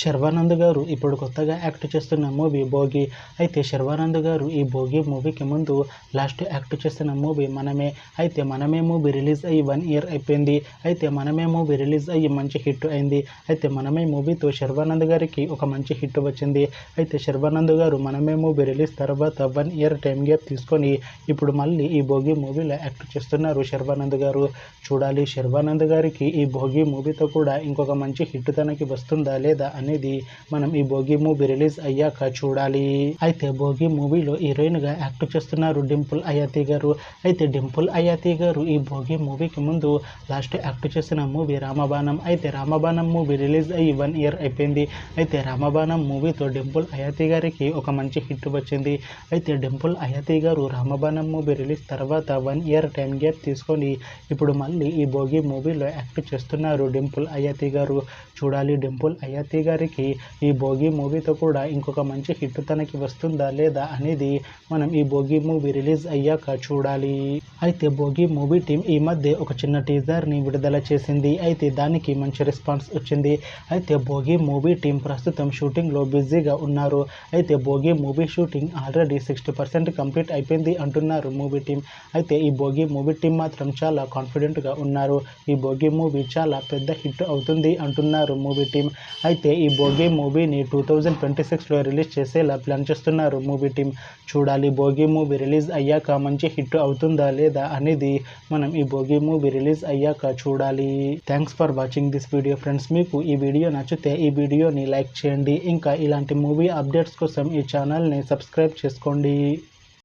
శర్వానంద్ గారు ఇప్పుడు కొత్తగా యాక్ట్ చేస్తున్న మూవీ భోగి. అయితే శర్వానంద్ గారు ఈ భోగి మూవీకి ముందు లాస్ట్ యాక్ట్ చేసిన మూవీ మనమే. అయితే మనమే మూవీ రిలీజ్ అయ్యి 1 ఇయర్ అయిపోయింది. అయితే మనమే మూవీ రిలీజ్ అయ్యి మంచి హిట్ అయింది. అయితే మనమే మూవీతో శర్వానంద్ గారికి ఒక మంచి హిట్ వచ్చింది. అయితే శర్వానంద్ గారు మనమే మూవీ రిలీజ్ తర్వాత 1 ఇయర్ టైం గ్యాప్ తీసుకొని ఇప్పుడు మళ్ళీ ఈ భోగి మూవీలో యాక్ట్ చేస్తున్నారు శర్వానంద్ గారు. చూడాలి శర్వానంద్ గారికి ఈ భోగి మూవీతో కూడా ఇంకొక మంచి హిట్ తనకి వస్తుందా లేదా అనేది మనం ఈ భోగి మూవీ రిలీజ్ అయ్యాక చూడాలి. అయితే భోగి మూవీలో హీరోయిన్ గా యాక్ట్ చేస్తున్నారు డింపుల్ అయాతి గారు. అయితే డింపుల్ అయాతి గారు ఈ భోగి మూవీకి ముందు లాస్ట్ యాక్ట్ చేసిన మూవీ రామబాణం. అయితే రామబాణం మూవీ రిలీజ్ అయ్యి 1 ఇయర్ అయిపోయింది. అయితే రామబాణం మూవీతో డింపుల్ అయాతి గారికి ఒక మంచి హిట్ వచ్చింది. అయితే డింపుల్ అయాతి గారు రామబాణం మూవీ రిలీజ్ తర్వాత 1 ఇయర్ టైం గ్యాప్ తీసుకొని ఇప్పుడు మళ్ళీ ఈ భోగి మూవీలో యాక్ట్ చేస్తున్నారు డింపుల్ అయాతి గారు. చూడాలి డింపుల్ అయాతి గారికి ఈ భోగి మూవీతో కూడా ఇంకొక మంచి హిట్ తనకి వస్తుందా లేదా అనేది మనం ఈ భోగి మూవీ రిలీజ్ అయ్యాక చూడాలి. అయితే భోగి మూవీ టీం ఈ మధ్య ఒక చిన్న టీజర్ని విడుదల చేసింది. అయితే దానికి మంచి రెస్పాన్స్ వచ్చింది. అయితే భోగి మూవీ టీం ప్రస్తుతం షూటింగ్లో బిజీగా ఉన్నారు. అయితే Bhogi movie shooting already 60% complete అయిపోయింది అంటున్నారు మూవీ టీం. అయితే ఈ భోగి మూవీ టీం మాత్రం చాలా కాన్ఫిడెంట్గా ఉన్నారు. ఈ భోగి మూవీ చాలా పెద్ద హిట్ అవుతుంది అంటున్నారు మూవీ టీం. అయితే ఈ భోగి మూవీని 2026లో రిలీజ్ చేసేలా ప్లాన్ చేస్తున్నారు మూవీ టీం. చూడాలి భోగి మూవీ రిలీజ్ అయ్యాక మంచి హిట్ అవుతుందా లేదా అనేది మనం ఈ భోగి మూవీ రిలీజ్ అయ్యాక చూడాలి. Thanks for watching this video friends. మీకు ఈ వీడియో నచ్చితే ఈ వీడియోని లైక్ చేయండి. ఇంకా ఇలాంటి మూవీ అప్డేట్స్ కోసం ఈ ఛానల్ని సబ్స్క్రైబ్ చేసుకోండి.